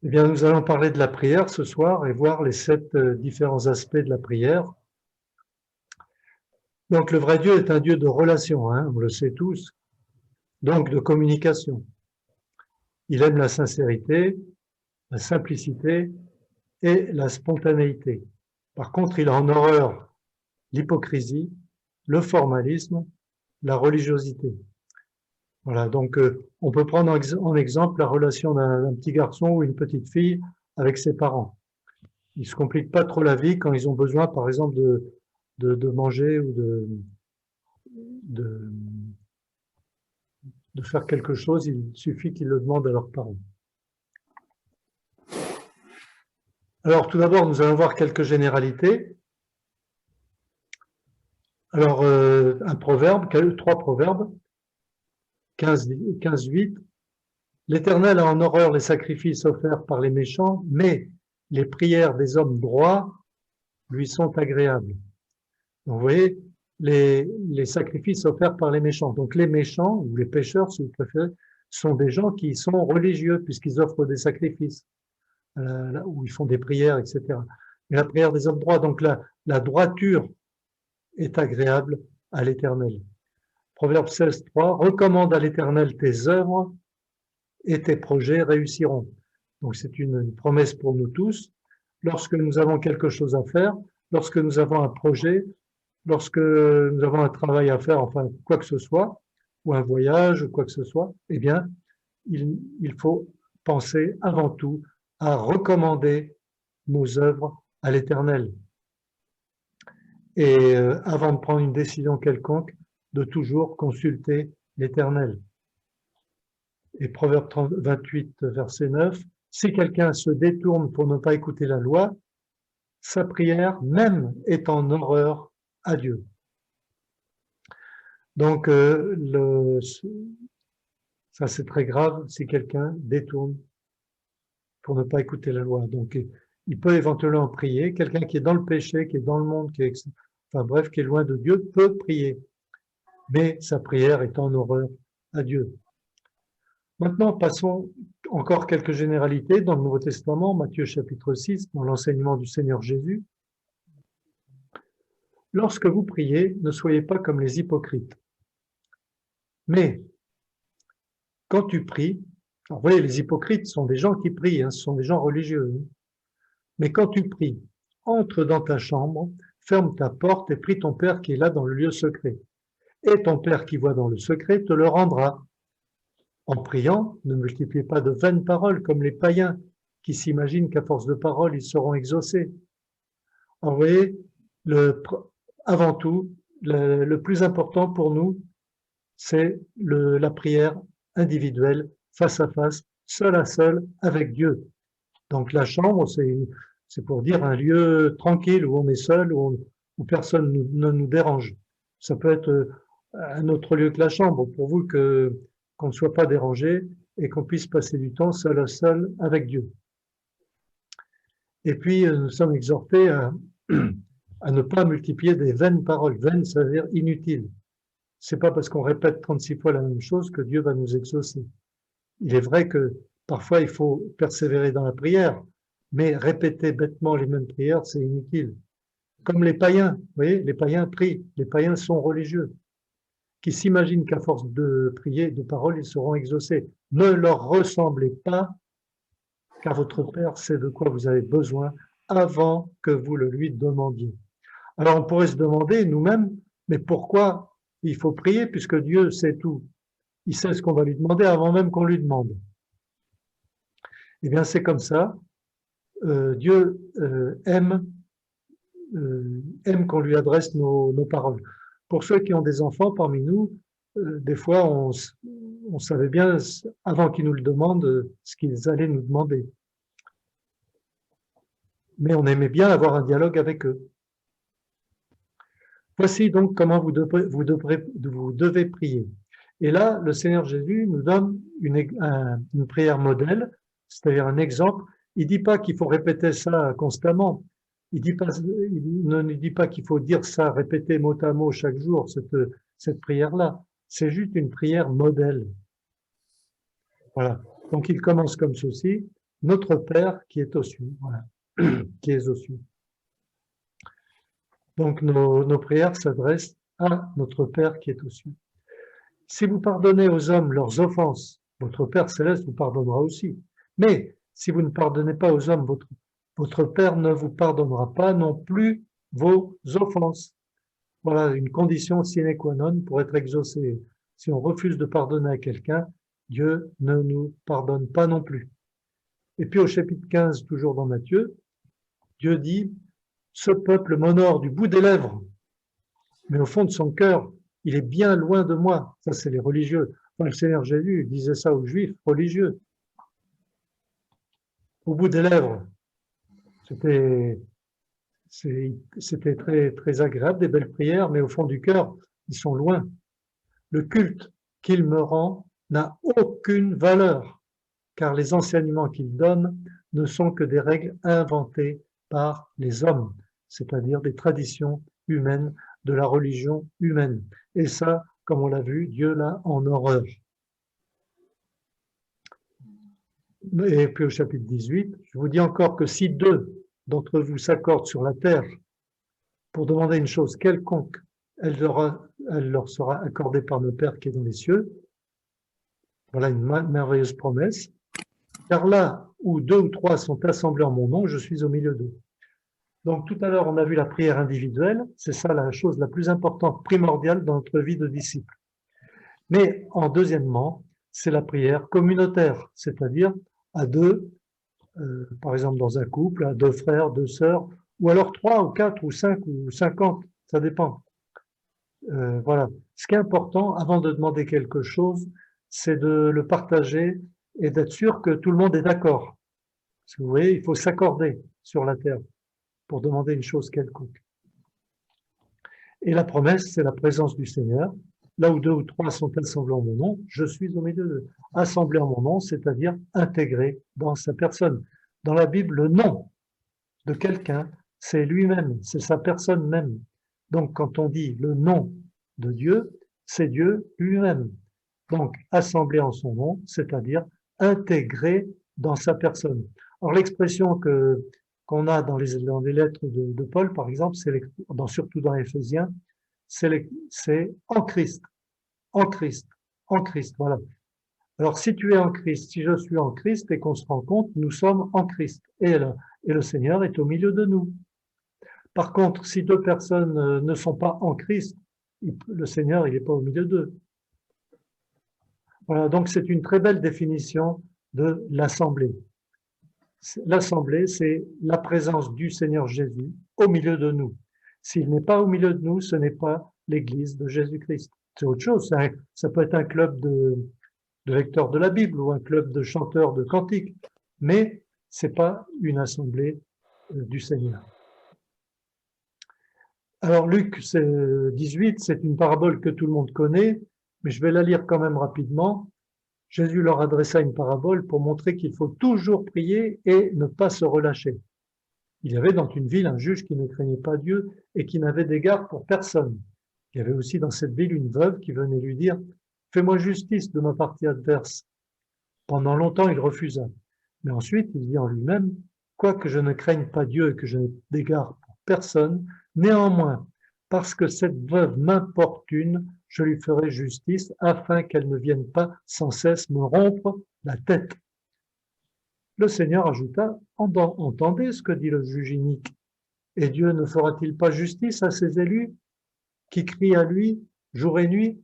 Eh bien, nous allons parler de la prière ce soir et voir les 7 différents aspects de la prière. Donc, le vrai Dieu est un Dieu de relation, hein, on le sait tous, donc de communication. Il aime la sincérité, la simplicité et la spontanéité. Par contre, il a en horreur l'hypocrisie, le formalisme, la religiosité. Voilà, donc on peut prendre en exemple la relation d'un petit garçon ou une petite fille avec ses parents. Ils ne se compliquent pas trop la vie quand ils ont besoin, par exemple, de manger ou de, de faire quelque chose. Il suffit qu'ils le demandent à leurs parents. Alors, tout d'abord, nous allons voir quelques généralités. Alors, un proverbe, 3 proverbes, 15:8. L'Éternel a en horreur les sacrifices offerts par les méchants, mais les prières des hommes droits lui sont agréables. Donc, vous voyez, les sacrifices offerts par les méchants. Donc, les méchants, ou les pécheurs, si vous préférez, sont des gens qui sont religieux, puisqu'ils offrent des sacrifices, où ils font des prières, etc. Mais la prière des hommes droits, donc la droiture est agréable à l'Éternel. Proverbe 16:3, recommande à l'Éternel tes œuvres et tes projets réussiront. Donc c'est une promesse pour nous tous. Lorsque nous avons quelque chose à faire, lorsque nous avons un projet, lorsque nous avons un travail à faire, enfin quoi que ce soit, ou un voyage, ou quoi que ce soit, eh bien, il faut penser avant tout à recommander nos œuvres à l'Éternel. Et avant de prendre une décision quelconque, de toujours consulter l'Éternel. Et Proverbe 28, verset 9, si quelqu'un se détourne pour ne pas écouter la loi, sa prière même est en horreur à Dieu. Donc, ça c'est très grave si quelqu'un détourne pour ne pas écouter la loi. Donc, il peut éventuellement prier. Quelqu'un qui est dans le péché, qui est dans le monde, qui est loin de Dieu, peut prier. Mais sa prière est en horreur à Dieu. Maintenant, passons encore quelques généralités dans le Nouveau Testament, Matthieu chapitre 6, dans l'enseignement du Seigneur Jésus. Lorsque vous priez, ne soyez pas comme les hypocrites. Mais quand tu pries, alors vous voyez, les hypocrites sont des gens qui prient, hein, ce sont des gens religieux. Hein. Mais quand tu pries, entre dans ta chambre, ferme ta porte et prie ton Père qui est là dans le lieu secret. Et ton Père qui voit dans le secret te le rendra. En priant, ne multipliez pas de vaines paroles comme les païens qui s'imaginent qu'à force de paroles, ils seront exaucés. Alors, vous voyez, avant tout, le plus important pour nous, c'est la prière individuelle, face à face, seul à seul, avec Dieu. Donc la chambre, c'est pour dire un lieu tranquille où on est seul, où personne ne nous dérange. Ça peut être un autre lieu que la chambre, pour vous qu'on ne soit pas dérangé et qu'on puisse passer du temps seul à seul avec Dieu. Et puis, nous sommes exhortés à ne pas multiplier des vaines paroles. Vaines, ça veut dire inutile. C'est pas parce qu'on répète 36 fois la même chose que Dieu va nous exaucer. Il est vrai que parfois il faut persévérer dans la prière, mais répéter bêtement les mêmes prières, c'est inutile. Comme les païens, vous voyez, les païens prient, les païens sont religieux, qui s'imaginent qu'à force de prier, de paroles, ils seront exaucés. Ne leur ressemblez pas, car votre Père sait de quoi vous avez besoin avant que vous le lui demandiez. Alors on pourrait se demander nous-mêmes, mais pourquoi il faut prier puisque Dieu sait tout? Il sait ce qu'on va lui demander avant même qu'on lui demande. Eh bien c'est comme ça. Dieu aime qu'on lui adresse nos paroles. Pour ceux qui ont des enfants parmi nous, des fois on savait bien avant qu'ils nous le demandent ce qu'ils allaient nous demander. Mais on aimait bien avoir un dialogue avec eux. Voici donc comment vous devez prier. Et là, le Seigneur Jésus nous donne une prière modèle, c'est-à-dire un exemple. Il ne dit pas qu'il faut répéter ça constamment. Il ne nous dit pas qu'il faut dire ça, répéter mot à mot chaque jour, cette prière-là. C'est juste une prière modèle. Voilà. Donc il commence comme ceci. notre Père qui est aux cieux. Voilà, qui est aux cieux. Donc nos prières s'adressent à notre Père qui est aux cieux. Si vous pardonnez aux hommes leurs offenses, votre Père céleste vous pardonnera aussi. Mais si vous ne pardonnez pas aux hommes, votre Père ne vous pardonnera pas non plus vos offenses. Voilà une condition sine qua non pour être exaucé. Si on refuse de pardonner à quelqu'un, Dieu ne nous pardonne pas non plus. Et puis au chapitre 15, toujours dans Matthieu, Dieu dit « Ce peuple m'honore du bout des lèvres, mais au fond de son cœur, il est bien loin de moi. » Ça, c'est les religieux. Enfin, le Seigneur Jésus disait ça aux Juifs religieux. Au bout des lèvres, c'était très, très agréable, des belles prières, mais au fond du cœur, ils sont loin. Le culte qu'il me rend n'a aucune valeur, car les enseignements qu'il donne ne sont que des règles inventées par les hommes, c'est-à-dire des traditions humaines, de la religion humaine. Et ça, comme on l'a vu, Dieu l'a en horreur. Et puis au chapitre 18, je vous dis encore que si deux d'entre vous s'accordent sur la terre pour demander une chose quelconque, elle leur sera accordée par le Père qui est dans les cieux. Voilà une merveilleuse promesse. Car là où deux ou trois sont assemblés en mon nom, je suis au milieu d'eux. Donc tout à l'heure, on a vu la prière individuelle. C'est ça la chose la plus importante, primordiale dans notre vie de disciple. Mais en deuxièmement, c'est la prière communautaire, c'est-à-dire à deux, par exemple dans un couple, à deux frères, deux sœurs, ou alors 3 ou 4 ou 5 ou 50, ça dépend. Voilà. Ce qui est important, avant de demander quelque chose, c'est de le partager et d'être sûr que tout le monde est d'accord. Parce que vous voyez, il faut s'accorder sur la terre pour demander une chose quelconque. Et la promesse, c'est la présence du Seigneur. Là où deux ou trois sont assemblés en mon nom, je suis au milieu d'eux. Assemblés en mon nom, c'est-à-dire intégrés dans sa personne. Dans la Bible, le nom de quelqu'un, c'est lui-même, c'est sa personne même. Donc, quand on dit le nom de Dieu, c'est Dieu lui-même. Donc, assemblé en son nom, c'est-à-dire intégré dans sa personne. Alors, l'expression qu'on a dans les lettres de Paul, par exemple, surtout dans Éphésiens, c'est en Christ, en Christ, en Christ, voilà. Alors, si tu es en Christ, si je suis en Christ et qu'on se rend compte, nous sommes en Christ. Et le Seigneur est au milieu de nous. Par contre, si deux personnes ne sont pas en Christ, le Seigneur, il n'est pas au milieu d'eux. Voilà, donc c'est une très belle définition de l'assemblée. L'assemblée, c'est la présence du Seigneur Jésus au milieu de nous. S'il n'est pas au milieu de nous, ce n'est pas l'Église de Jésus-Christ. C'est autre chose. Ça peut être un club de lecteurs de la Bible ou un club de chanteurs de cantiques, mais c'est pas une assemblée du Seigneur. Alors Luc 18, c'est une parabole que tout le monde connaît, mais je vais la lire quand même rapidement. Jésus leur adressa une parabole pour montrer qu'il faut toujours prier et ne pas se relâcher. Il y avait dans une ville un juge qui ne craignait pas Dieu et qui n'avait d'égard pour personne. Il y avait aussi dans cette ville une veuve qui venait lui dire « Fais-moi justice de ma partie adverse ». Pendant longtemps, il refusa. Mais ensuite, il dit en lui-même « Quoique je ne craigne pas Dieu et que je n'ai d'égard pour personne, néanmoins, parce que cette veuve m'importune, je lui ferai justice afin qu'elle ne vienne pas sans cesse me rompre la tête. » Le Seigneur ajouta « Entendez ce que dit le juge inique. Et Dieu ne fera-t-il pas justice à ses élus qui crient à lui jour et nuit?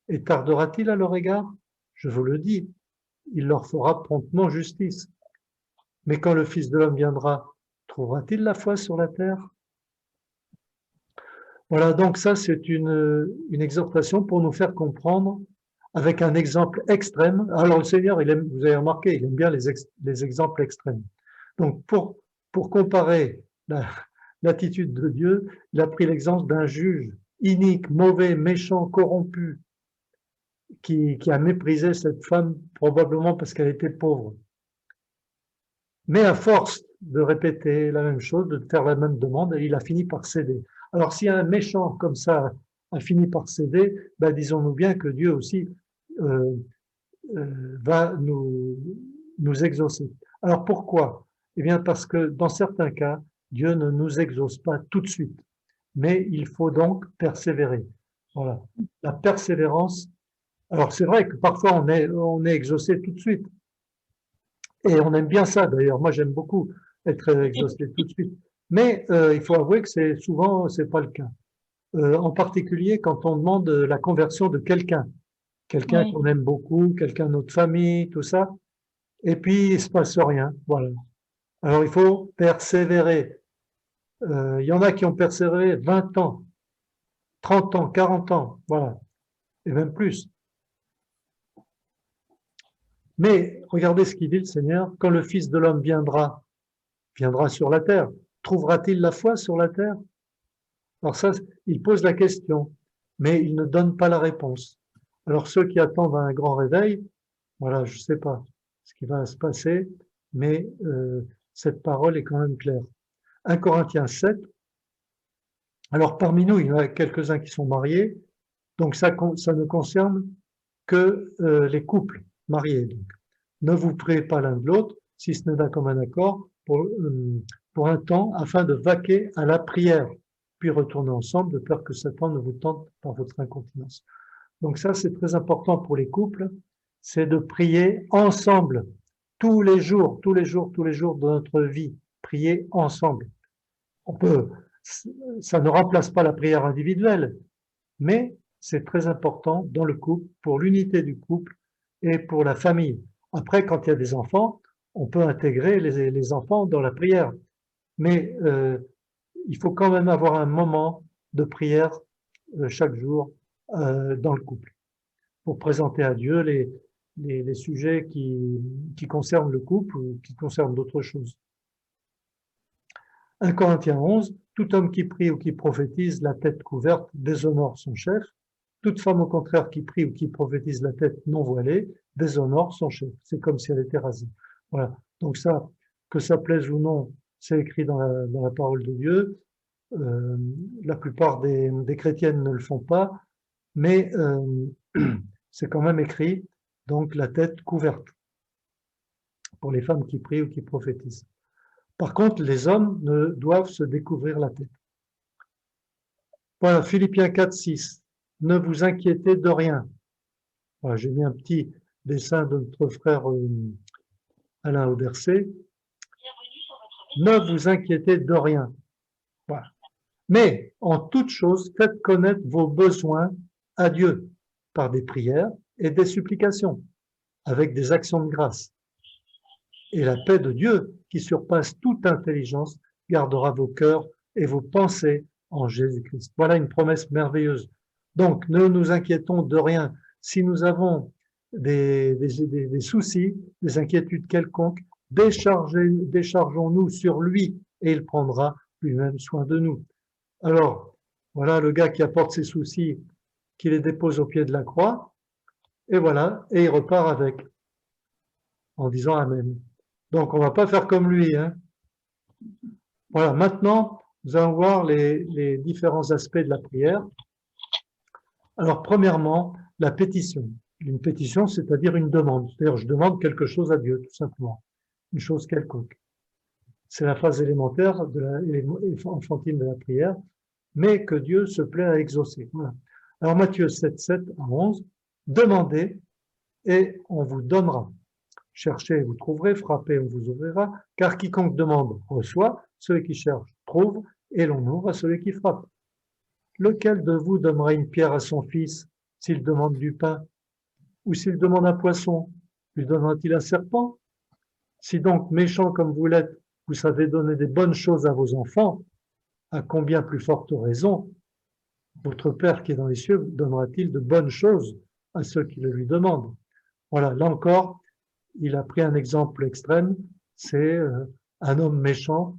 Et tardera-t-il à leur égard? Je vous le dis, il leur fera promptement justice. Mais quand le Fils de l'homme viendra, trouvera-t-il la foi sur la terre? » Voilà, donc ça c'est une exhortation pour nous faire comprendre avec un exemple extrême. Alors le Seigneur, vous avez remarqué, il aime bien les exemples extrêmes. Donc pour comparer l'attitude de Dieu, il a pris l'exemple d'un juge inique, mauvais, méchant, corrompu, qui a méprisé cette femme probablement parce qu'elle était pauvre. Mais à force de répéter la même chose, de faire la même demande, il a fini par céder. Alors si un méchant comme ça a fini par céder, ben disons-nous bien que Dieu aussi va nous exaucer. Alors pourquoi? Eh bien parce que dans certains cas, Dieu ne nous exauce pas tout de suite, mais il faut donc persévérer. Voilà. La persévérance, alors c'est vrai que parfois on est exaucé tout de suite, et on aime bien ça d'ailleurs. Moi j'aime beaucoup être exaucé tout de suite. Mais il faut avouer que c'est souvent c'est pas le cas. En particulier quand on demande la conversion de quelqu'un, quelqu'un Oui, qu'on aime beaucoup, quelqu'un de notre famille, tout ça, et puis il se passe rien. Voilà. Alors il faut persévérer. Il y en a qui ont persévéré 20 ans, 30 ans, 40 ans, voilà, et même plus. Mais regardez ce qu'il dit le Seigneur, quand le Fils de l'homme viendra sur la terre, trouvera-t-il la foi sur la terre? Alors ça, il pose la question, mais il ne donne pas la réponse. Alors ceux qui attendent un grand réveil, voilà, je ne sais pas ce qui va se passer, mais cette parole est quand même claire. 1 Corinthiens 7, alors parmi nous, il y en a quelques-uns qui sont mariés, donc ça ne concerne que les couples mariés. Donc. Ne vous priez pas l'un de l'autre, si ce n'est d'un commun accord, pour un temps, afin de vaquer à la prière, puis retourner ensemble, de peur que Satan ne vous tente par votre incontinence. Donc ça, c'est très important pour les couples, c'est de prier ensemble, tous les jours, tous les jours, tous les jours de notre vie, prier ensemble. On peut, ça ne remplace pas la prière individuelle, mais c'est très important dans le couple, pour l'unité du couple et pour la famille. Après, quand il y a des enfants, on peut intégrer les enfants dans la prière, mais il faut quand même avoir un moment de prière chaque jour dans le couple pour présenter à Dieu les sujets qui concernent le couple ou qui concernent d'autres choses. 1 Corinthiens 11, tout homme qui prie ou qui prophétise la tête couverte déshonore son chef. Toute femme, au contraire, qui prie ou qui prophétise la tête non voilée, déshonore son chef. C'est comme si elle était rasée. Voilà. Donc ça, que ça plaise ou non, c'est écrit dans la parole de Dieu. La plupart des chrétiennes ne le font pas, mais c'est quand même écrit, donc la tête couverte, pour les femmes qui prient ou qui prophétisent. Par contre, les hommes ne doivent se découvrir la tête. Voilà, Philippiens 4, 6. Ne vous inquiétez de rien. Voilà, j'ai mis un petit dessin de notre frère Alain Audercet. Ne vous inquiétez de rien. Voilà. Mais en toute chose, faites connaître vos besoins à Dieu par des prières et des supplications, avec des actions de grâce. Et la paix de Dieu, qui surpasse toute intelligence, gardera vos cœurs et vos pensées en Jésus-Christ. Voilà une promesse merveilleuse. Donc, ne nous inquiétons de rien. Si nous avons des soucis, des inquiétudes quelconques, déchargeons-nous sur lui et il prendra lui-même soin de nous. Alors, voilà le gars qui apporte ses soucis, qui les dépose au pied de la croix, et voilà, et il repart avec, en disant Amen. Donc, on ne va pas faire comme lui. Hein. Voilà, maintenant, nous allons voir les différents aspects de la prière. Alors, premièrement, la pétition. Une pétition, c'est-à-dire une demande. C'est-à-dire, je demande quelque chose à Dieu, tout simplement. Une chose quelconque. C'est la phase élémentaire, enfantine de la prière, mais que Dieu se plaît à exaucer. Voilà. Alors, Matthieu 7, 7 à 11, demandez et on vous donnera. Cherchez et vous trouverez, frappez, on vous ouvrira, car quiconque demande reçoit, celui qui cherche trouve, et l'on ouvre à celui qui frappe. Lequel de vous donnera une pierre à son fils s'il demande du pain? Ou s'il demande un poisson, lui donnera-t-il un serpent? Si donc, méchant comme vous l'êtes, vous savez donner des bonnes choses à vos enfants, à combien plus forte raison votre Père qui est dans les cieux donnera-t-il de bonnes choses à ceux qui le lui demandent? Voilà, là encore, il a pris un exemple extrême, c'est un homme méchant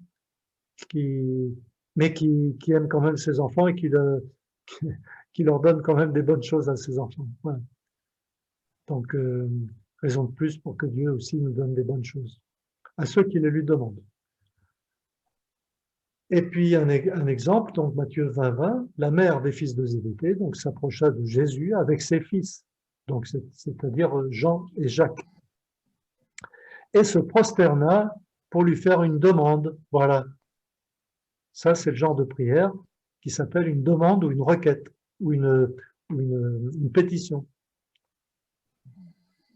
mais qui aime quand même ses enfants et qui leur donne quand même des bonnes choses à ses enfants. Voilà. Donc, raison de plus pour que Dieu aussi nous donne des bonnes choses à ceux qui les lui demandent. Et puis un exemple, donc Matthieu 20, 20, la mère des fils de Zébédée donc s'approcha de Jésus avec ses fils, donc c'est-à-dire Jean et Jacques. et se prosterna pour lui faire une demande. Voilà. Ça, c'est le genre de prière qui s'appelle une demande ou une requête ou une pétition.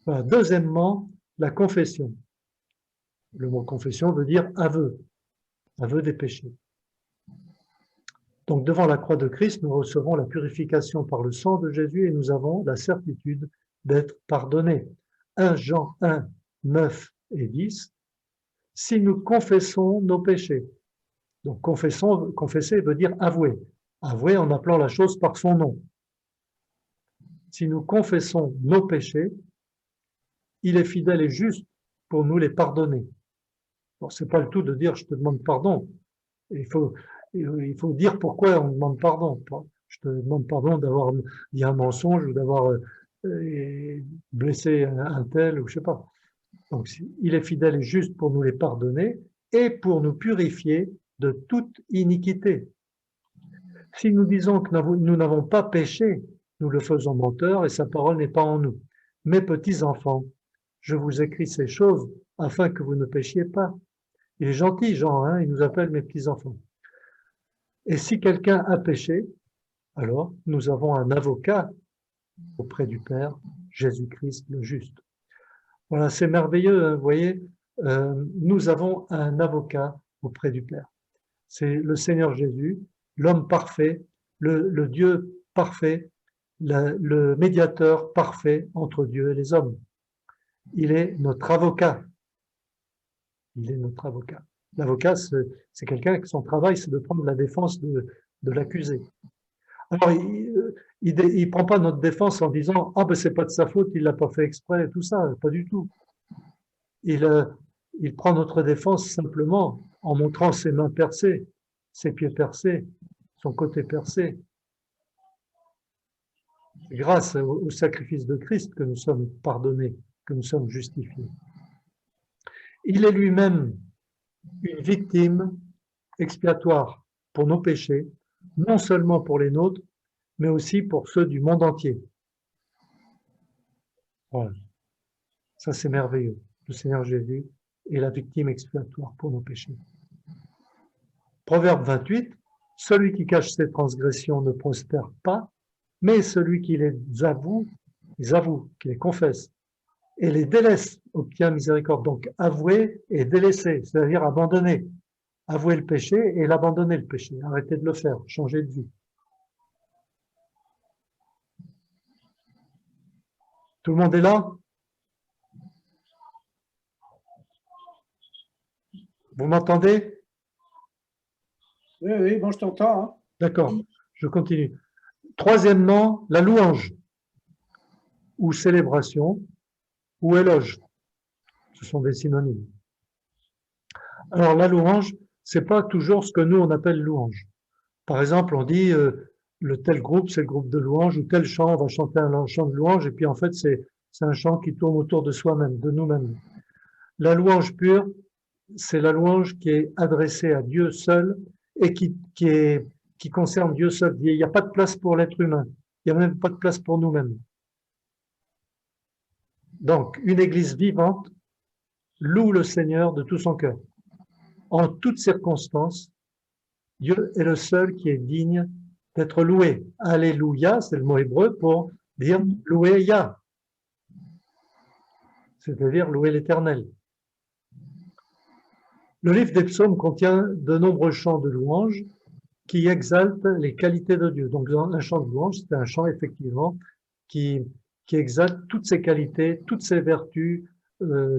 Voilà. Deuxièmement, la confession. Le mot confession veut dire aveu, aveu des péchés. Donc, devant la croix de Christ, nous recevons la purification par le sang de Jésus et nous avons la certitude d'être pardonnés. 1 Jean 1, 9 et 10. Si nous confessons nos péchés. Donc, confesser veut dire avouer. Avouer en appelant la chose par son nom. Si nous confessons nos péchés, il est fidèle et juste pour nous les pardonner. Bon, c'est pas le tout de dire je te demande pardon. Il faut dire pourquoi on demande pardon. Je te demande pardon d'avoir dit un mensonge ou d'avoir blessé un tel ou je sais pas. Donc, il est fidèle et juste pour nous les pardonner et pour nous purifier de toute iniquité. Si nous disons que nous n'avons pas péché, nous le faisons menteur et sa parole n'est pas en nous. Mes petits enfants, je vous écris ces choses afin que vous ne péchiez pas. Il est gentil, Jean, hein, il nous appelle mes petits enfants. Et si quelqu'un a péché, alors nous avons un avocat auprès du Père, Jésus-Christ le juste. Voilà, c'est merveilleux, hein, vous voyez, nous avons un avocat auprès du Père. C'est le Seigneur Jésus, l'homme parfait, le Dieu parfait, le médiateur parfait entre Dieu et les hommes. Il est notre avocat. Il est notre avocat. L'avocat, c'est quelqu'un qui son travail, c'est de prendre la défense de l'accusé. Alors, il prend pas notre défense en disant « Ah ben c'est pas de sa faute, il l'a pas fait exprès », tout ça, pas du tout. Il prend notre défense simplement en montrant ses mains percées, ses pieds percés, son côté percé. C'est grâce au sacrifice de Christ que nous sommes pardonnés, que nous sommes justifiés. Il est lui-même une victime expiatoire pour nos péchés, non seulement pour les nôtres, mais aussi pour ceux du monde entier. Voilà. Ça, c'est merveilleux. Le Seigneur Jésus est la victime expiatoire pour nos péchés. Proverbe 28, celui qui cache ses transgressions ne prospère pas, mais celui qui les avoue, qui les confesse, et les délaisse, obtient miséricorde. Donc, avouer et délaisser, c'est-à-dire abandonner. Avouer le péché et l'abandonner le péché. Arrêter de le faire, changer de vie. Tout le monde est là? Vous m'entendez? Oui, bon, je t'entends. Hein. D'accord, je continue. Troisièmement, la louange, ou célébration, ou éloge. Ce sont des synonymes. Alors, la louange, c'est pas toujours ce que nous, on appelle louange. Par exemple, on dit, le tel groupe, c'est le groupe de louange, ou tel chant, on va chanter un chant de louange, et puis en fait, c'est un chant qui tourne autour de soi-même, de nous-mêmes. La louange pure, c'est la louange qui est adressée à Dieu seul, et qui concerne Dieu seul. Il n'y a pas de place pour l'être humain. Il n'y a même pas de place pour nous-mêmes. Donc, une église vivante loue le Seigneur de tout son cœur. En toutes circonstances, Dieu est le seul qui est digne d'être loué. Alléluia, c'est le mot hébreu pour dire louer Yah, c'est-à-dire louer l'Éternel. Le livre des psaumes contient de nombreux chants de louange qui exaltent les qualités de Dieu. Donc, un chant de louange, c'est un chant effectivement qui exalte toutes ses qualités, toutes ses vertus,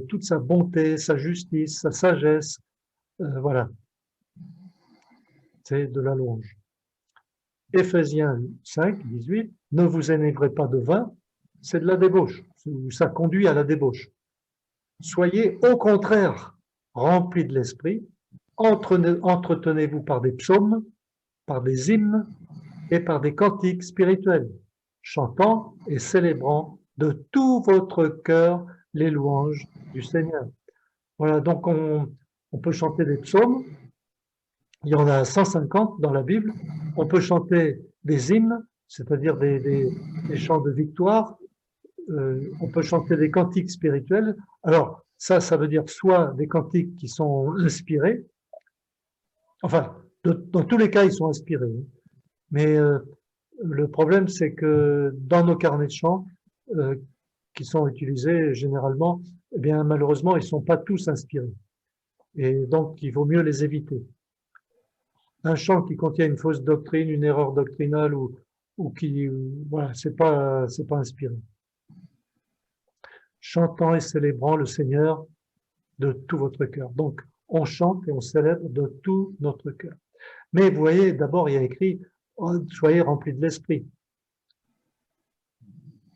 toute sa bonté, sa justice, sa sagesse. Voilà. C'est de la louange. Éphésiens 5, 18, ne vous énévrez pas de vin, c'est de la débauche, ça conduit à la débauche. Soyez au contraire remplis de l'esprit, entretenez-vous par des psaumes, par des hymnes et par des cantiques spirituels, chantant et célébrant de tout votre cœur les louanges du Seigneur. Voilà, donc on peut chanter des psaumes, il y en a 150 dans la Bible, on peut chanter des hymnes, c'est-à-dire des chants de victoire, on peut chanter des cantiques spirituels. Alors, Ça veut dire soit des cantiques qui sont inspirés, enfin, dans tous les cas, ils sont inspirés. Mais le problème, c'est que dans nos carnets de chant, qui sont utilisés généralement, eh bien, malheureusement, ils ne sont pas tous inspirés. Et donc, il vaut mieux les éviter. Un chant qui contient une fausse doctrine, une erreur doctrinale ou qui, voilà, c'est pas inspiré. Chantant et célébrant le Seigneur de tout votre cœur. Donc, on chante et on célèbre de tout notre cœur. Mais vous voyez, d'abord, il y a écrit « Soyez remplis de l'Esprit ».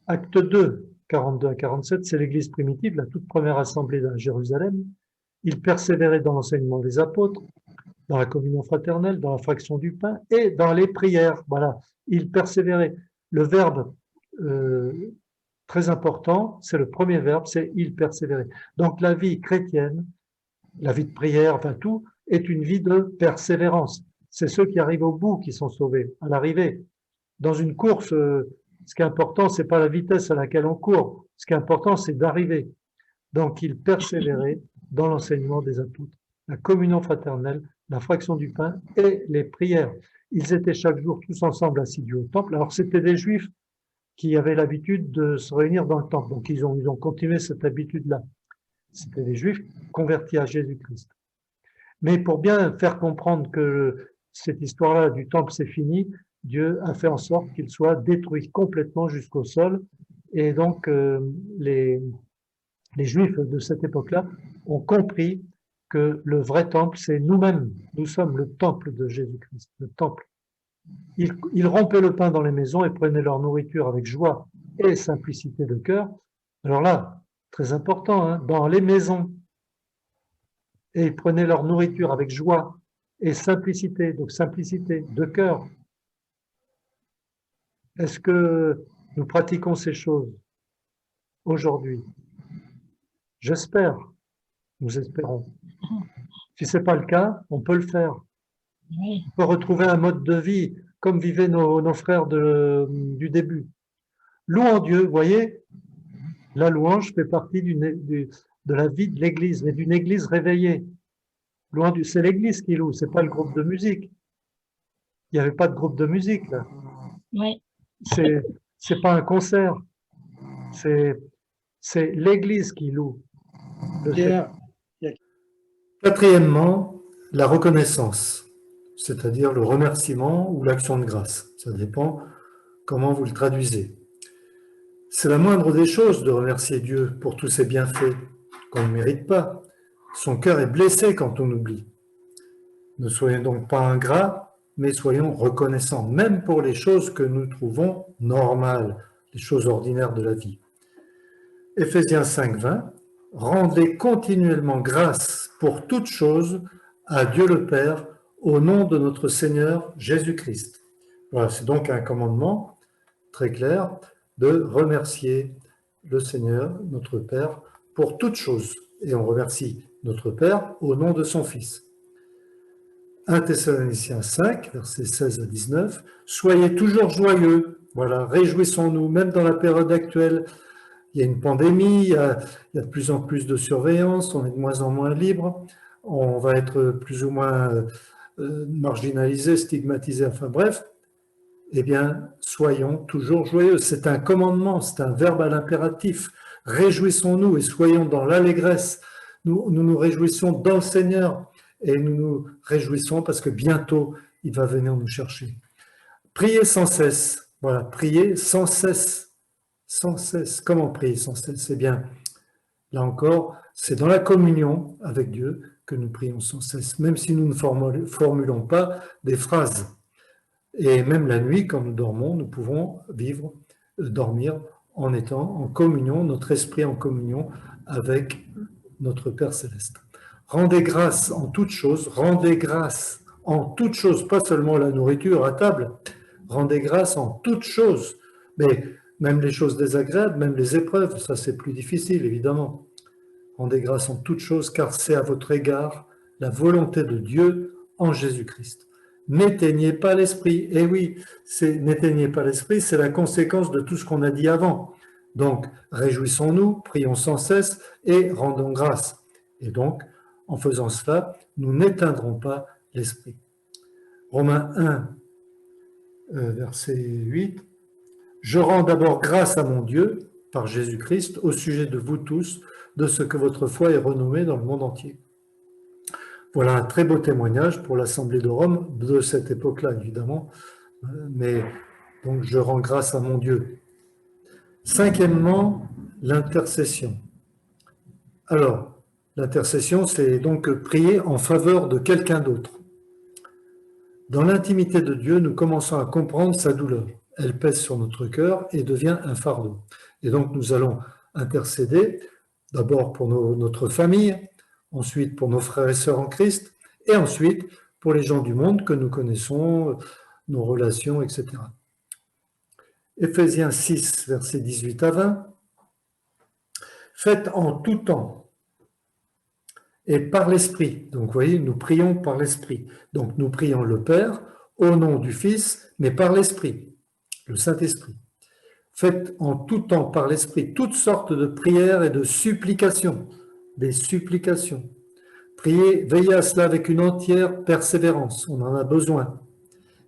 Acte 2, 42 à 47, c'est l'Église primitive, la toute première assemblée à Jérusalem. Ils persévéraient dans l'enseignement des apôtres, dans la communion fraternelle, dans la fraction du pain et dans les prières. Voilà, ils persévéraient. Le verbe très important, c'est le premier verbe, c'est « ils persévéraient ». Donc la vie chrétienne, la vie de prière, enfin tout, est une vie de persévérance. C'est ceux qui arrivent au bout qui sont sauvés, à l'arrivée. Dans une course, ce qui est important, c'est pas la vitesse à laquelle on court. Ce qui est important, c'est d'arriver. Donc, ils persévéraient dans l'enseignement des apôtres, la communion fraternelle, la fraction du pain et les prières. Ils étaient chaque jour tous ensemble assidus au temple. Alors, c'était des Juifs qui avaient l'habitude de se réunir dans le temple. Donc, ils ont continué cette habitude-là. C'était des Juifs convertis à Jésus-Christ. Mais pour bien faire comprendre que cette histoire-là du temple, c'est fini, Dieu a fait en sorte qu'il soit détruit complètement jusqu'au sol. Et donc, les Juifs de cette époque-là ont compris que le vrai temple, c'est nous-mêmes. Nous sommes le temple de Jésus-Christ, le temple. Ils rompaient le pain dans les maisons et prenaient leur nourriture avec joie et simplicité de cœur. Alors là, très important, hein, dans les maisons. Et ils prenaient leur nourriture avec joie et simplicité, donc simplicité de cœur. Est-ce que nous pratiquons ces choses aujourd'hui? J'espère, nous espérons. Si ce n'est pas le cas, on peut le faire. On peut retrouver un mode de vie comme vivaient nos frères du début. Louant Dieu, vous voyez, la louange fait partie de la vie de l'Église, mais d'une Église réveillée. Louant Dieu, c'est l'Église qui loue, c'est pas le groupe de musique. Il n'y avait pas de groupe de musique là. Oui. C'est pas un concert, c'est l'Église qui loue. Quatrièmement, la reconnaissance, c'est-à-dire le remerciement ou l'action de grâce. Ça dépend comment vous le traduisez. C'est la moindre des choses de remercier Dieu pour tous ses bienfaits qu'on ne mérite pas. Son cœur est blessé quand on oublie. Ne soyons donc pas ingrats, mais soyons reconnaissants, même pour les choses que nous trouvons normales, les choses ordinaires de la vie. Éphésiens 5:20, rendez continuellement grâce pour toutes choses à Dieu le Père, au nom de notre Seigneur Jésus-Christ. Voilà, c'est donc un commandement très clair de remercier le Seigneur, notre Père, pour toutes choses. Et on remercie notre Père au nom de son Fils. 1 Thessaloniciens 5, versets 16 à 19, soyez toujours joyeux, voilà, réjouissons-nous, même dans la période actuelle. Il y a une pandémie, il y a de plus en plus de surveillance, on est de moins en moins libre, on va être plus ou moins marginalisé, stigmatisé, enfin bref. Eh bien, soyons toujours joyeux. C'est un commandement, c'est un verbe à l'impératif. Réjouissons-nous et soyons dans l'allégresse. Nous nous réjouissons dans le Seigneur et nous nous réjouissons parce que bientôt, il va venir nous chercher. Priez sans cesse. Voilà, priez sans cesse. Sans cesse. Comment prier sans cesse? Eh bien, là encore, c'est dans la communion avec Dieu que nous prions sans cesse, même si nous ne formulons pas des phrases. Et même la nuit, quand nous dormons, nous pouvons dormir en étant en communion, notre esprit en communion avec notre Père Céleste. Rendez grâce en toutes choses, pas seulement la nourriture à table, rendez grâce en toutes choses, mais même les choses désagréables, même les épreuves, ça c'est plus difficile évidemment. Rendez grâce en toutes choses, car c'est à votre égard la volonté de Dieu en Jésus-Christ. N'éteignez pas l'esprit. Eh oui, n'éteignez pas l'esprit, c'est la conséquence de tout ce qu'on a dit avant. Donc, réjouissons-nous, prions sans cesse et rendons grâce. Et donc, en faisant cela, nous n'éteindrons pas l'esprit. Romains 1, verset 8. Je rends d'abord grâce à mon Dieu, par Jésus-Christ, au sujet de vous tous, de ce que votre foi est renommée dans le monde entier. Voilà un très beau témoignage pour l'Assemblée de Rome, de cette époque-là, évidemment. Mais donc, je rends grâce à mon Dieu. Cinquièmement, l'intercession. Alors, l'intercession, c'est donc prier en faveur de quelqu'un d'autre. Dans l'intimité de Dieu, nous commençons à comprendre sa douleur. Elle pèse sur notre cœur et devient un fardeau. Et donc, nous allons intercéder d'abord pour notre famille, ensuite pour nos frères et sœurs en Christ, et ensuite pour les gens du monde que nous connaissons, nos relations, etc. Éphésiens 6, versets 18 à 20. Faites en tout temps et par l'Esprit. Donc, vous voyez, nous prions par l'Esprit. Donc, nous prions le Père au nom du Fils, mais par l'Esprit, le Saint-Esprit. Faites en tout temps par l'Esprit toutes sortes de prières et de supplications, des supplications. Priez, veillez à cela avec une entière persévérance, on en a besoin.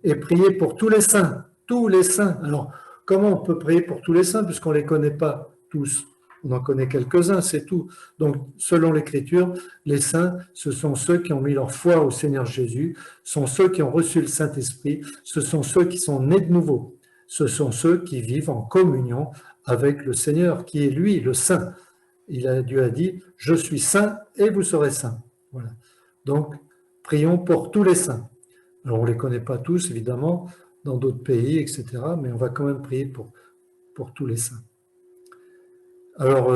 Et priez pour tous les saints, tous les saints. Alors, comment on peut prier pour tous les saints puisqu'on ne les connaît pas tous? On en connaît quelques-uns, c'est tout. Donc, selon l'Écriture, les saints, ce sont ceux qui ont mis leur foi au Seigneur Jésus, sont ceux qui ont reçu le Saint-Esprit, ce sont ceux qui sont nés de nouveau, ce sont ceux qui vivent en communion avec le Seigneur, qui est lui, le Saint. Dieu a dit, je suis saint et vous serez saints. Voilà. Donc, prions pour tous les saints. Alors, on ne les connaît pas tous, évidemment, dans d'autres pays, etc., mais on va quand même prier pour tous les saints. Alors,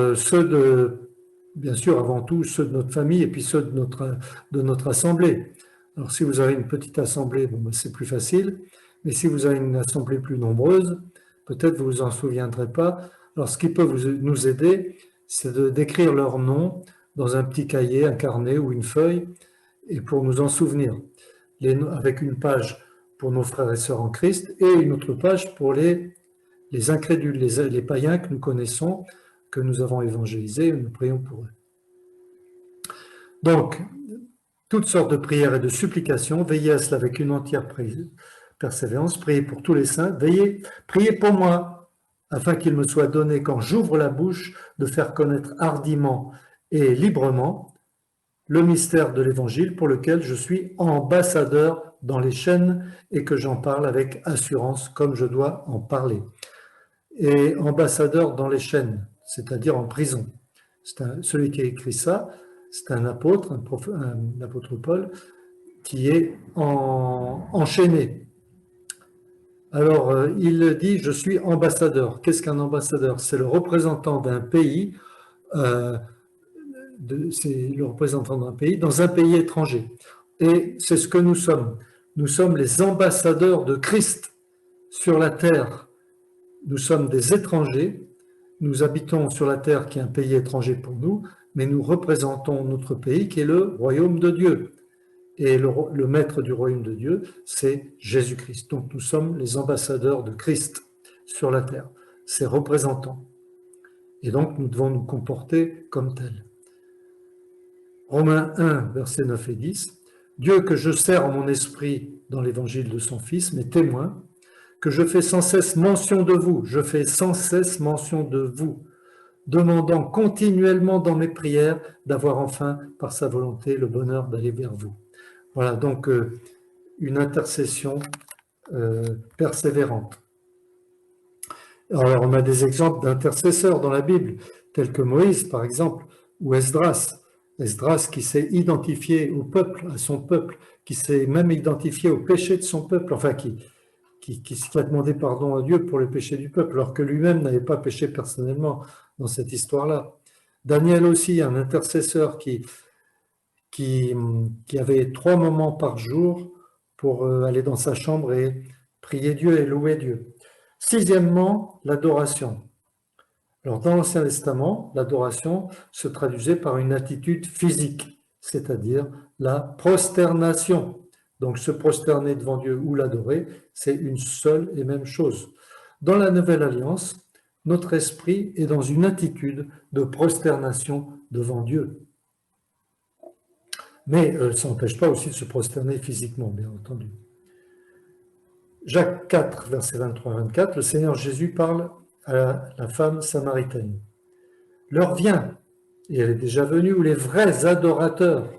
bien sûr, avant tout, ceux de notre famille et puis ceux de notre assemblée. Alors, si vous avez une petite assemblée, bon, c'est plus facile, mais si vous avez une assemblée plus nombreuse, peut-être vous vous en souviendrez pas. Alors, ce qui peut nous aider, c'est d'écrire leur nom dans un petit cahier, un carnet ou une feuille, et pour nous en souvenir, avec une page pour nos frères et sœurs en Christ et une autre page pour les incrédules, les païens que nous connaissons, que nous avons évangélisés, nous prions pour eux. Donc, toutes sortes de prières et de supplications, veillez à cela avec une entière persévérance, priez pour tous les saints, priez pour moi, afin qu'il me soit donné, quand j'ouvre la bouche, de faire connaître hardiment et librement le mystère de l'Évangile pour lequel je suis ambassadeur dans les chaînes et que j'en parle avec assurance comme je dois en parler. Et ambassadeur dans les chaînes, c'est-à-dire en prison. Celui qui a écrit ça, c'est un apôtre, l'apôtre Paul, qui est enchaîné. Alors, il dit, je suis ambassadeur. Qu'est-ce qu'un ambassadeur? C'est le représentant d'un pays, dans un pays étranger. Et c'est ce que nous sommes. Nous sommes les ambassadeurs de Christ sur la terre. Nous sommes des étrangers. Nous habitons sur la terre qui est un pays étranger pour nous, mais nous représentons notre pays qui est le royaume de Dieu. Et le maître du royaume de Dieu, c'est Jésus-Christ. Donc nous sommes les ambassadeurs de Christ sur la terre, ses représentants. Et donc nous devons nous comporter comme tels. Romains 1, versets 9 et 10. Dieu que je sers en mon esprit dans l'évangile de son Fils, mes témoins, que je fais sans cesse mention de vous, demandant continuellement dans mes prières d'avoir enfin, par sa volonté, le bonheur d'aller vers vous. Voilà, donc une intercession persévérante. Alors, on a des exemples d'intercesseurs dans la Bible, tels que Moïse, par exemple, ou Esdras. Esdras qui s'est identifié au peuple, à son peuple, qui s'est même identifié au péché de son peuple, enfin qui a demandé pardon à Dieu pour les péchés du peuple, alors que lui-même n'avait pas péché personnellement dans cette histoire-là. Daniel aussi, un intercesseur qui avait 3 moments par jour pour aller dans sa chambre et prier Dieu et louer Dieu. Sixièmement, l'adoration. Alors, dans l'Ancien Testament, l'adoration se traduisait par une attitude physique, c'est-à-dire la prosternation. Donc, se prosterner devant Dieu ou l'adorer, c'est une seule et même chose. Dans la Nouvelle Alliance, notre esprit est dans une attitude de prosternation devant Dieu. Mais ça n'empêche pas aussi de se prosterner physiquement, bien entendu. Jacques 4, versets 23-24, le Seigneur Jésus parle à la femme samaritaine. L'heure vient, et elle est déjà venue, où les vrais adorateurs,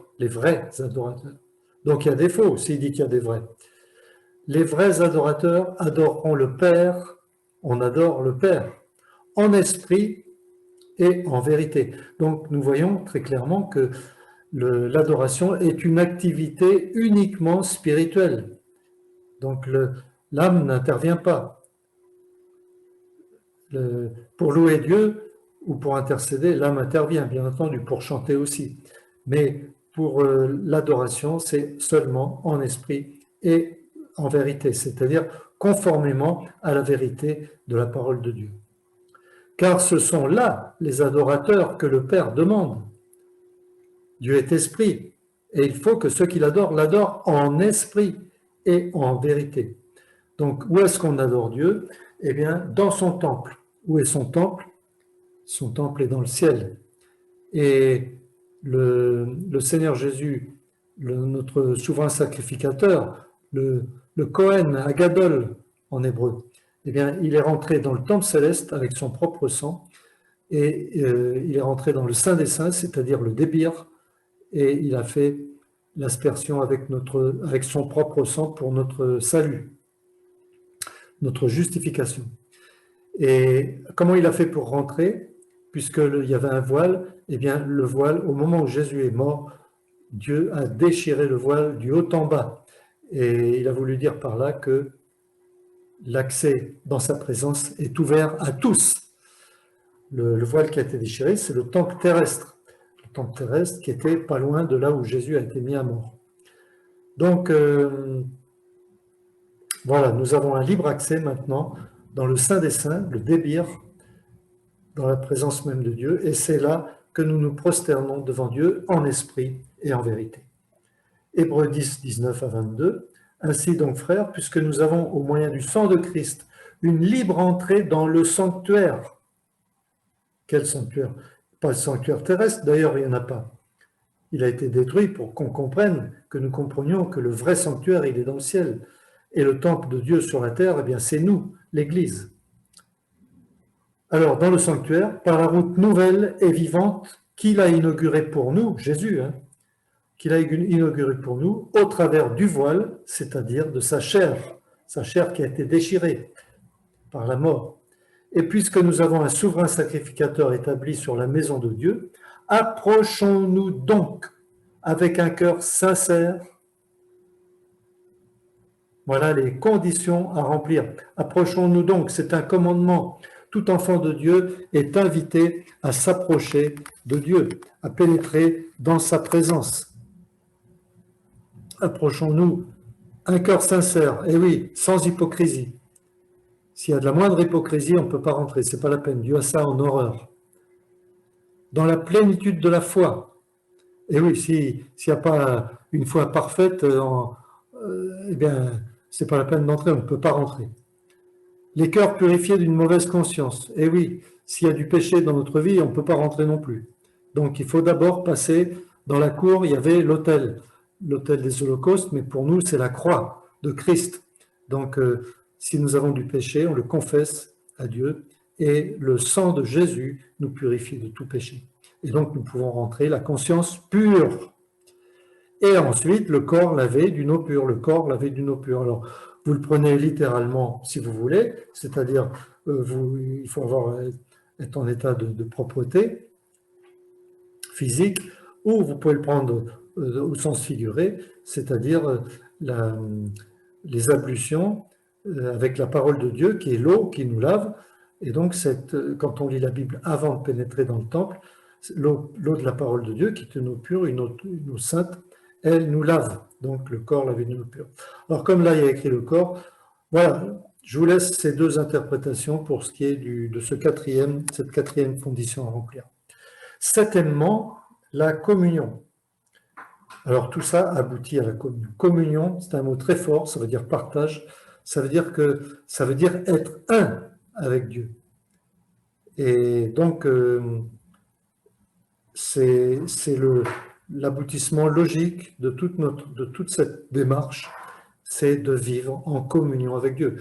donc il y a des faux, s'il dit qu'il y a des vrais, les vrais adorateurs adoreront le Père, on adore le Père, en esprit et en vérité. Donc nous voyons très clairement que l'adoration est une activité uniquement spirituelle. Donc l'âme n'intervient pas. Pour louer Dieu ou pour intercéder, l'âme intervient, bien entendu, pour chanter aussi. Mais pour l'adoration, c'est seulement en esprit et en vérité, c'est-à-dire conformément à la vérité de la parole de Dieu. Car ce sont là les adorateurs que le Père demande. Dieu est esprit, et il faut que ceux qui l'adorent en esprit et en vérité. Donc, où est-ce qu'on adore Dieu? Eh bien, dans son temple. Où est son temple? Son temple est dans le ciel. Et le Seigneur Jésus, notre souverain sacrificateur, le Kohen, Agadol en hébreu, eh bien, il est rentré dans le temple céleste avec son propre sang, et il est rentré dans le Saint des Saints, c'est-à-dire le débir, et il a fait l'aspersion avec son propre sang pour notre salut, notre justification. Et comment il a fait pour rentrer? Puisqu'il y avait un voile, eh bien le voile, au moment où Jésus est mort, Dieu a déchiré le voile du haut en bas. Et il a voulu dire par là que l'accès dans sa présence est ouvert à tous. Le voile qui a été déchiré, c'est le temple terrestre. Le temple terrestre qui était pas loin de là où Jésus a été mis à mort. Donc, voilà, nous avons un libre accès maintenant dans le Saint des Saints, le débir, dans la présence même de Dieu, et c'est là que nous nous prosternons devant Dieu en esprit et en vérité. Hébreux 10, 19-22, ainsi donc frères, puisque nous avons au moyen du sang de Christ une libre entrée dans le sanctuaire. Quel sanctuaire? Pas le sanctuaire terrestre, d'ailleurs il n'y en a pas. Il a été détruit pour qu'on comprenne, que nous comprenions que le vrai sanctuaire, il est dans le ciel. Et le temple de Dieu sur la terre, eh bien c'est nous, l'Église. Alors, dans le sanctuaire, par la route nouvelle et vivante qu'il a inaugurée pour nous, Jésus, qu'il a inaugurée pour nous, au travers du voile, c'est-à-dire de sa chair qui a été déchirée par la mort. Et puisque nous avons un souverain sacrificateur établi sur la maison de Dieu, approchons-nous donc avec un cœur sincère. Voilà les conditions à remplir. Approchons-nous donc, c'est un commandement. Tout enfant de Dieu est invité à s'approcher de Dieu, à pénétrer dans sa présence. Approchons-nous, un cœur sincère, et oui, sans hypocrisie. S'il y a de la moindre hypocrisie, on ne peut pas rentrer, ce n'est pas la peine. Dieu a ça en horreur. Dans la plénitude de la foi. Et oui, s'il n'y a pas une foi parfaite, eh bien, ce n'est pas la peine d'entrer, on ne peut pas rentrer. Les cœurs purifiés d'une mauvaise conscience. Et oui, s'il y a du péché dans notre vie, on ne peut pas rentrer non plus. Donc, il faut d'abord passer dans la cour, il y avait l'autel des holocaustes, mais pour nous, c'est la croix de Christ. Donc, si nous avons du péché, on le confesse à Dieu, et le sang de Jésus nous purifie de tout péché. Et donc, nous pouvons rentrer la conscience pure. Et ensuite, le corps lavé d'une eau pure. Alors, vous le prenez littéralement si vous voulez, c'est-à-dire il faut être en état de propreté physique, ou vous pouvez le prendre au sens figuré, c'est-à-dire les ablutions avec la parole de Dieu qui est l'eau qui nous lave. Et donc, quand on lit la Bible avant de pénétrer dans le temple, l'eau de la parole de Dieu, qui est une eau pure, une eau sainte, elle nous lave, donc le corps lavé d'une eau pure. Alors comme là il y a écrit le corps, voilà, je vous laisse ces deux interprétations pour ce qui est de cette quatrième condition à remplir. Septièmement, la communion. Alors tout ça aboutit à la communion. Communion, c'est un mot très fort, ça veut dire partage, ça veut dire être un avec Dieu. Et donc, c'est l'aboutissement logique de toute cette démarche, c'est de vivre en communion avec Dieu.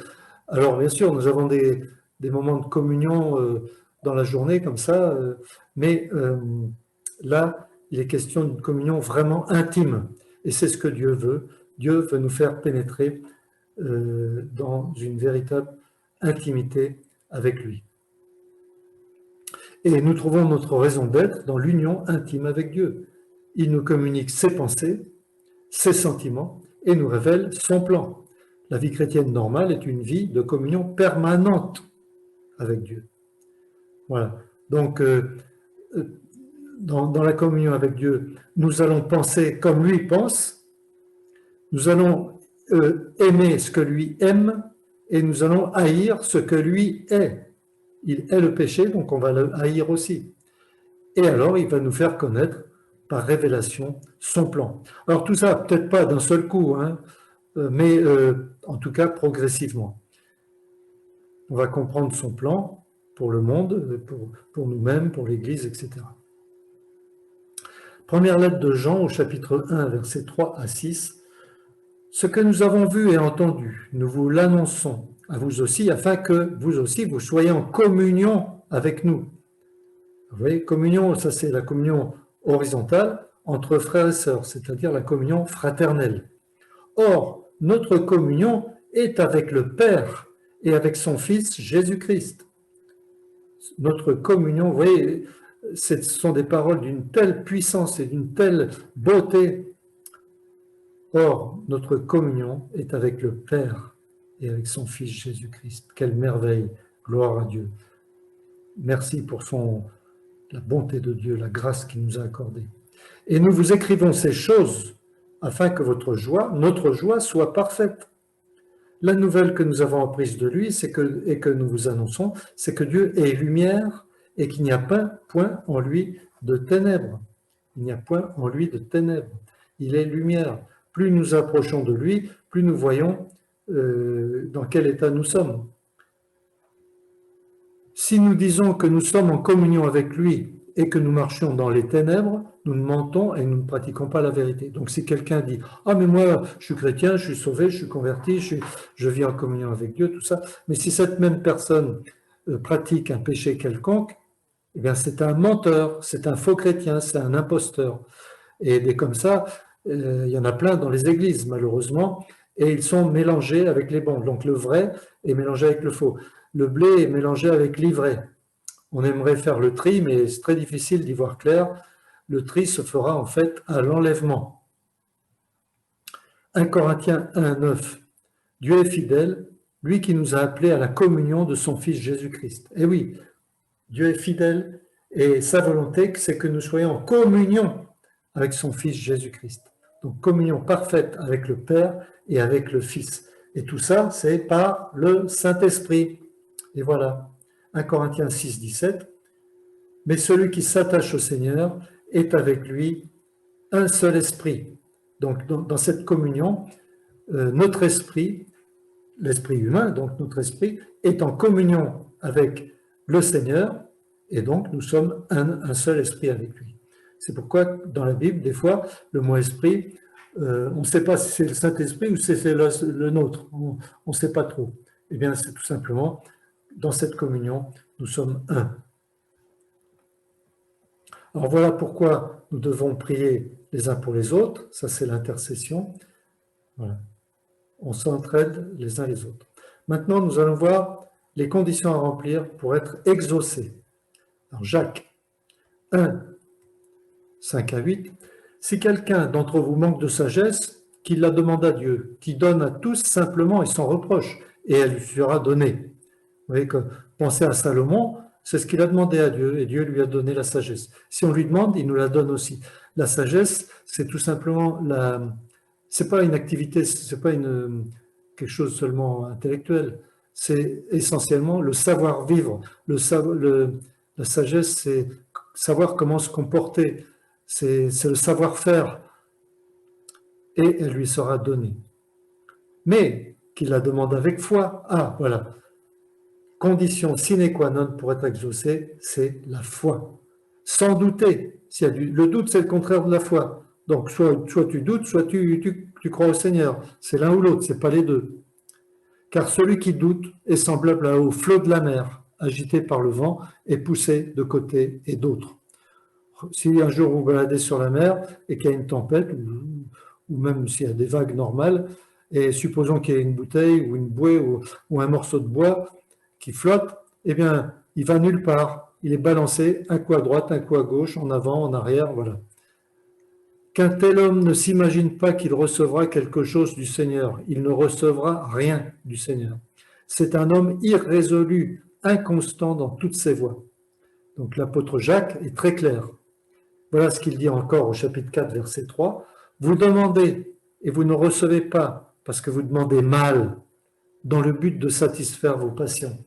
Alors, bien sûr, nous avons des moments de communion dans la journée, comme ça, mais là, il est question d'une communion vraiment intime. Et c'est ce que Dieu veut. Dieu veut nous faire pénétrer dans une véritable intimité avec lui. Et nous trouvons notre raison d'être dans l'union intime avec Dieu. Il nous communique ses pensées, ses sentiments et nous révèle son plan. La vie chrétienne normale est une vie de communion permanente avec Dieu. Voilà. Donc, dans la communion avec Dieu, nous allons penser comme lui pense, nous allons aimer ce que lui aime et nous allons haïr ce que lui est. Il est le péché, donc on va le haïr aussi. Et alors, il va nous faire connaître par révélation son plan. Alors tout ça, peut-être pas d'un seul coup, hein, mais en tout cas progressivement. On va comprendre son plan pour le monde, pour nous-mêmes, pour l'Église, etc. Première lettre de Jean au chapitre 1, versets 3 à 6. Ce que nous avons vu et entendu, nous vous l'annonçons à vous aussi, afin que vous aussi, vous soyez en communion avec nous. Vous voyez, communion, ça c'est la communion horizontale entre frères et sœurs, c'est-à-dire la communion fraternelle. Or, notre communion est avec le Père et avec son Fils Jésus-Christ. Notre communion, vous voyez, ce sont des paroles d'une telle puissance et d'une telle beauté. Or, notre communion est avec le Père et avec son Fils Jésus-Christ. Quelle merveille, gloire à Dieu. Merci pour la bonté de Dieu, la grâce qu'il nous a accordée. Et nous vous écrivons ces choses afin que notre joie soit parfaite. La nouvelle que nous avons apprise de lui et que nous vous annonçons, c'est que Dieu est lumière et qu'il n'y a pas point en lui de ténèbres. Il n'y a point en lui de ténèbres. Il est lumière. Plus nous approchons de lui, plus nous voyons dans quel état nous sommes. Si nous disons que nous sommes en communion avec lui et que nous marchions dans les ténèbres, nous mentons et nous ne pratiquons pas la vérité. Donc si quelqu'un dit « Ah mais moi je suis chrétien, je suis sauvé, je suis converti, je vis en communion avec Dieu », tout ça. Mais si cette même personne pratique un péché quelconque, eh bien c'est un menteur, c'est un faux chrétien, c'est un imposteur. Et des comme ça, il y en a plein dans les églises malheureusement, et ils sont mélangés avec les bons. Donc le vrai est mélangé avec le faux. Le blé est mélangé avec l'ivraie. On aimerait faire le tri, mais c'est très difficile d'y voir clair. Le tri se fera en fait à l'enlèvement. 1 Corinthiens 1, 9. Dieu est fidèle, lui qui nous a appelés à la communion de son Fils Jésus-Christ. Et oui, Dieu est fidèle et sa volonté, c'est que nous soyons en communion avec son Fils Jésus-Christ. Donc communion parfaite avec le Père et avec le Fils. Et tout ça, c'est par le Saint-Esprit. Et voilà, 1 Corinthiens 6, 17. Mais celui qui s'attache au Seigneur est avec lui un seul esprit. Donc dans cette communion, notre esprit, l'esprit humain, donc notre esprit, est en communion avec le Seigneur et donc nous sommes un seul esprit avec lui. C'est pourquoi dans la Bible, des fois, le mot esprit, on ne sait pas si c'est le Saint-Esprit ou si c'est le nôtre. On ne sait pas trop. Eh bien, c'est tout simplement, dans cette communion, nous sommes un. Alors voilà pourquoi nous devons prier les uns pour les autres. Ça, c'est l'intercession. Voilà. On s'entraide les uns les autres. Maintenant, nous allons voir les conditions à remplir pour être exaucés. Alors, Jacques 1, 5 à 8. Si quelqu'un d'entre vous manque de sagesse, qu'il la demande à Dieu, qui donne à tous simplement et sans reproche, et elle lui sera donnée. Vous voyez que pensez à Salomon, c'est ce qu'il a demandé à Dieu, et Dieu lui a donné la sagesse. Si on lui demande, il nous la donne aussi. La sagesse, c'est tout simplement c'est pas une activité, c'est pas quelque chose seulement intellectuel. C'est essentiellement le savoir-vivre. La sagesse, c'est savoir comment se comporter. C'est le savoir-faire. Et elle lui sera donnée. Mais qu'il la demande avec foi. Ah, voilà. condition sine qua non pour être exaucé, c'est la foi. Sans douter. Le doute, c'est le contraire de la foi. Donc, soit tu doutes, soit tu crois au Seigneur. C'est l'un ou l'autre, c'est pas les deux. Car celui qui doute est semblable au flot de la mer, agité par le vent et poussé de côté et d'autre. Si un jour vous baladez sur la mer et qu'il y a une tempête, ou même s'il y a des vagues normales, et supposons qu'il y ait une bouteille ou une bouée ou un morceau de bois qui flotte, eh bien, il va nulle part. Il est balancé un coup à droite, un coup à gauche, en avant, en arrière, voilà. Qu'un tel homme ne s'imagine pas qu'il recevra quelque chose du Seigneur. Il ne recevra rien du Seigneur. C'est un homme irrésolu, inconstant dans toutes ses voies. Donc l'apôtre Jacques est très clair. Voilà ce qu'il dit encore au chapitre 4, verset 3. Vous demandez et vous ne recevez pas parce que vous demandez mal dans le but de satisfaire vos passions.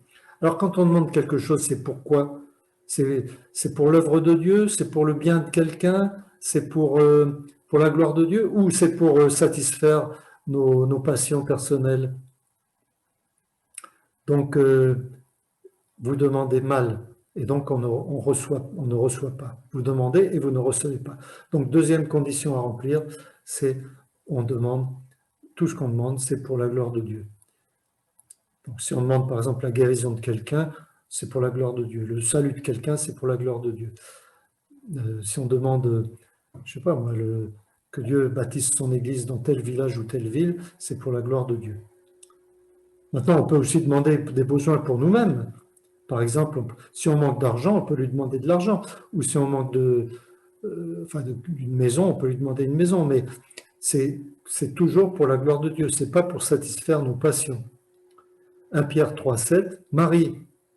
Alors quand on demande quelque chose, c'est pourquoi? C'est pour l'œuvre de Dieu, c'est pour le bien de quelqu'un, c'est pour la gloire de Dieu ou c'est pour satisfaire nos passions personnelles? Donc, vous demandez mal et donc on ne reçoit pas. Vous demandez et vous ne recevez pas. Donc, deuxième condition à remplir, c'est on demande, tout ce qu'on demande, c'est pour la gloire de Dieu. Donc, si on demande par exemple la guérison de quelqu'un, c'est pour la gloire de Dieu. Le salut de quelqu'un, c'est pour la gloire de Dieu. Si on demande, je sais pas moi, que Dieu bâtisse son église dans tel village ou telle ville, c'est pour la gloire de Dieu. Maintenant, on peut aussi demander des besoins pour nous-mêmes. Par exemple, si on manque d'argent, on peut lui demander de l'argent. Ou si on manque d'une maison, on peut lui demander une maison. Mais c'est toujours pour la gloire de Dieu. Ce n'est pas pour satisfaire nos passions. 1 Pierre 3,7, Marie.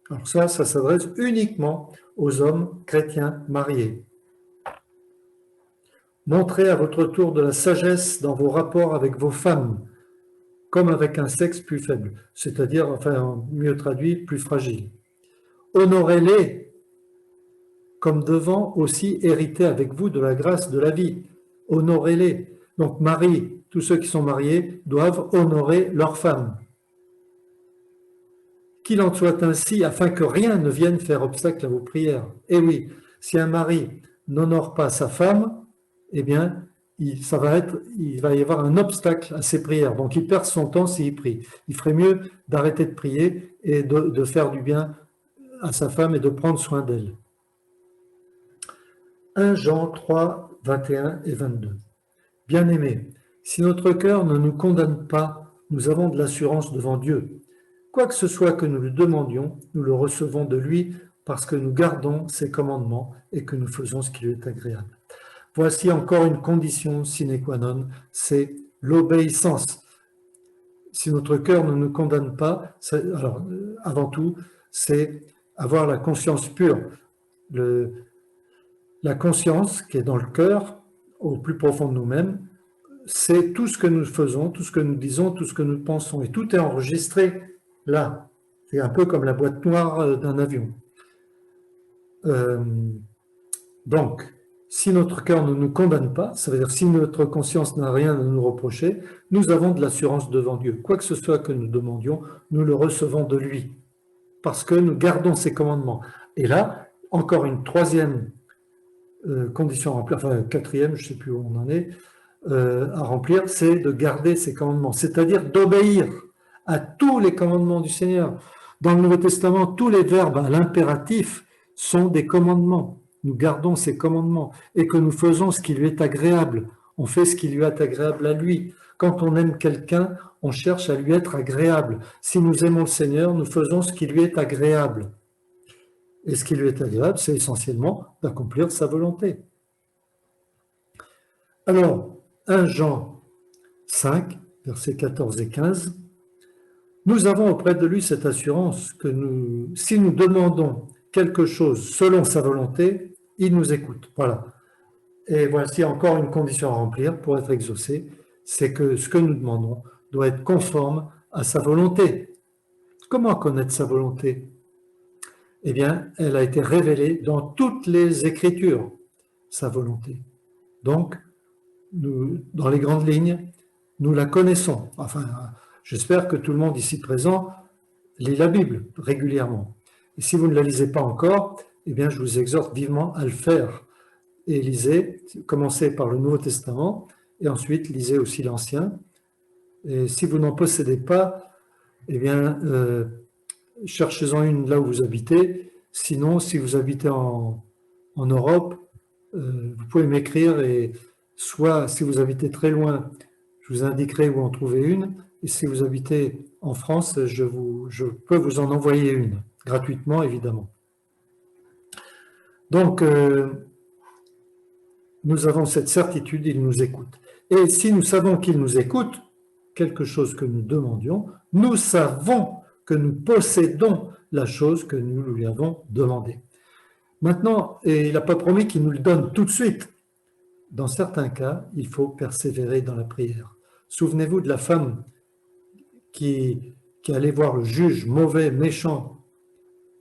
Alors ça s'adresse uniquement aux hommes chrétiens mariés. Montrez à votre tour de la sagesse dans vos rapports avec vos femmes, comme avec un sexe plus faible, c'est-à-dire, enfin, mieux traduit, plus fragile. Honorez-les comme devant aussi hériter avec vous de la grâce de la vie. Honorez-les. Donc, Marie, tous ceux qui sont mariés doivent honorer leurs femmes. Qu'il en soit ainsi afin que rien ne vienne faire obstacle à vos prières. Et oui, si un mari n'honore pas sa femme, eh bien, il va y avoir un obstacle à ses prières. Donc, il perd son temps s'il prie. Il ferait mieux d'arrêter de prier et de faire du bien à sa femme et de prendre soin d'elle. 1 Jean 3, 21 et 22. Bien-aimés, si notre cœur ne nous condamne pas, nous avons de l'assurance devant Dieu. Quoi que ce soit que nous lui demandions, nous le recevons de lui parce que nous gardons ses commandements et que nous faisons ce qui lui est agréable. Voici encore une condition sine qua non, c'est l'obéissance. Si notre cœur ne nous condamne pas, alors avant tout, c'est avoir la conscience pure. La conscience qui est dans le cœur, au plus profond de nous-mêmes, c'est tout ce que nous faisons, tout ce que nous disons, tout ce que nous pensons. Et tout est enregistré là. C'est un peu comme la boîte noire d'un avion. Donc, si notre cœur ne nous condamne pas, ça veut dire si notre conscience n'a rien à nous reprocher, nous avons de l'assurance devant Dieu. Quoi que ce soit que nous demandions, nous le recevons de lui, parce que nous gardons ses commandements. Et là, encore une troisième condition à remplir, enfin quatrième, je ne sais plus où on en est, à remplir, c'est de garder ses commandements, c'est-à-dire d'obéir à tous les commandements du Seigneur. Dans le Nouveau Testament, tous les verbes à l'impératif sont des commandements. Nous gardons ses commandements et que nous faisons ce qui lui est agréable. On fait ce qui lui est agréable à lui. Quand on aime quelqu'un, on cherche à lui être agréable. Si nous aimons le Seigneur, nous faisons ce qui lui est agréable. Et ce qui lui est agréable, c'est essentiellement d'accomplir sa volonté. Alors, 1 Jean 5, versets 14 et 15, nous avons auprès de lui cette assurance que si nous demandons quelque chose selon sa volonté, il nous écoute. Voilà. Et voici encore une condition à remplir pour être exaucé, c'est que ce que nous demandons doit être conforme à sa volonté. Comment connaître sa volonté? Eh bien, elle a été révélée dans toutes les Écritures, sa volonté. Donc, dans les grandes lignes, nous la connaissons. Enfin, j'espère que tout le monde ici présent lit la Bible régulièrement. Et si vous ne la lisez pas encore, eh bien, je vous exhorte vivement à le faire. Et lisez, commencez par le Nouveau Testament, et ensuite lisez aussi l'Ancien. Et si vous n'en possédez pas, eh bien, cherchez-en une là où vous habitez. Sinon, si vous habitez en Europe, vous pouvez m'écrire et soit si vous habitez très loin, je vous indiquerai où en trouver une. Et si vous habitez en France, je peux vous en envoyer une, gratuitement évidemment. Donc, nous avons cette certitude, il nous écoute. Et si nous savons qu'il nous écoute, quelque chose que nous demandions, nous savons que nous possédons la chose que nous lui avons demandée. Maintenant, et il n'a pas promis qu'il nous le donne tout de suite. Dans certains cas, il faut persévérer dans la prière. Souvenez-vous de la femme qui allait voir le juge mauvais, méchant,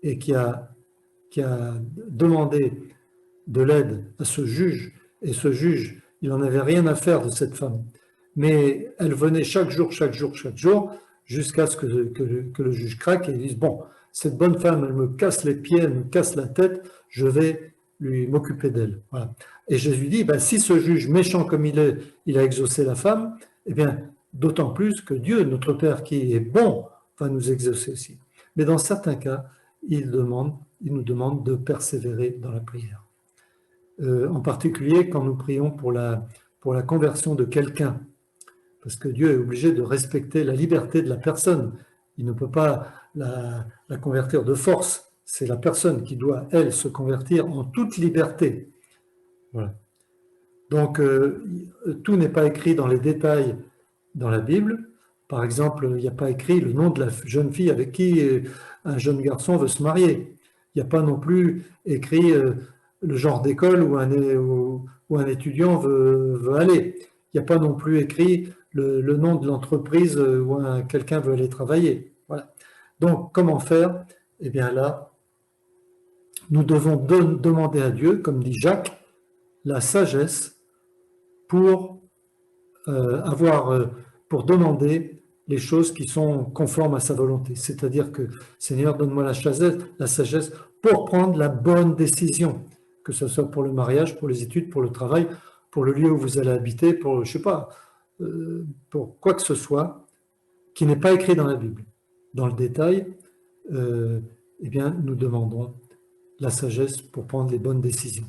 et qui a demandé de l'aide à ce juge, et ce juge, il n'en avait rien à faire de cette femme. Mais elle venait chaque jour, jusqu'à ce que le juge craque et dise, bon, cette bonne femme, elle me casse les pieds, elle me casse la tête, je vais m'occuper d'elle. Voilà. Et Jésus dit, ben, si ce juge méchant comme il est, il a exaucé la femme, eh bien, d'autant plus que Dieu, notre Père qui est bon, va nous exaucer aussi. Mais dans certains cas, il nous demande de persévérer dans la prière. En particulier quand nous prions pour la conversion de quelqu'un, parce que Dieu est obligé de respecter la liberté de la personne. Il ne peut pas la convertir de force. C'est la personne qui doit, elle, se convertir en toute liberté. Voilà. Donc, tout n'est pas écrit dans les détails dans la Bible. Par exemple, il n'y a pas écrit le nom de la jeune fille avec qui un jeune garçon veut se marier. Il n'y a pas non plus écrit le genre d'école où un étudiant veut aller. Il n'y a pas non plus écrit le nom de l'entreprise où quelqu'un veut aller travailler. Voilà. Donc, comment faire? Eh bien là, nous devons demander à Dieu, comme dit Jacques, la sagesse pour pour demander les choses qui sont conformes à sa volonté. C'est-à-dire que, Seigneur, donne-moi la sagesse pour prendre la bonne décision, que ce soit pour le mariage, pour les études, pour le travail, pour le lieu où vous allez habiter, pour, je sais pas, pour quoi que ce soit, qui n'est pas écrit dans la Bible. Dans le détail, eh bien, nous demanderons la sagesse pour prendre les bonnes décisions.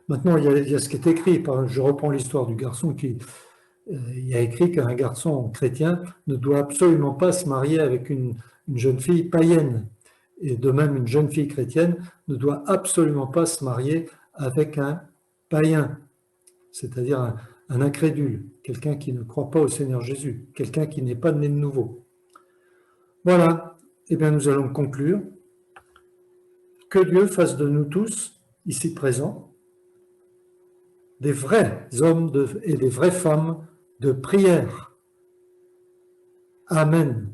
Maintenant, il y a ce qui est écrit. Je reprends l'histoire du garçon il y a écrit qu'un garçon chrétien ne doit absolument pas se marier avec une jeune fille païenne. Et de même, une jeune fille chrétienne ne doit absolument pas se marier avec un païen, c'est-à-dire un incrédule, quelqu'un qui ne croit pas au Seigneur Jésus, quelqu'un qui n'est pas né de nouveau. Voilà, eh bien nous allons conclure. Que Dieu fasse de nous tous, ici présents, des vrais hommes et des vraies femmes de prière. Amen.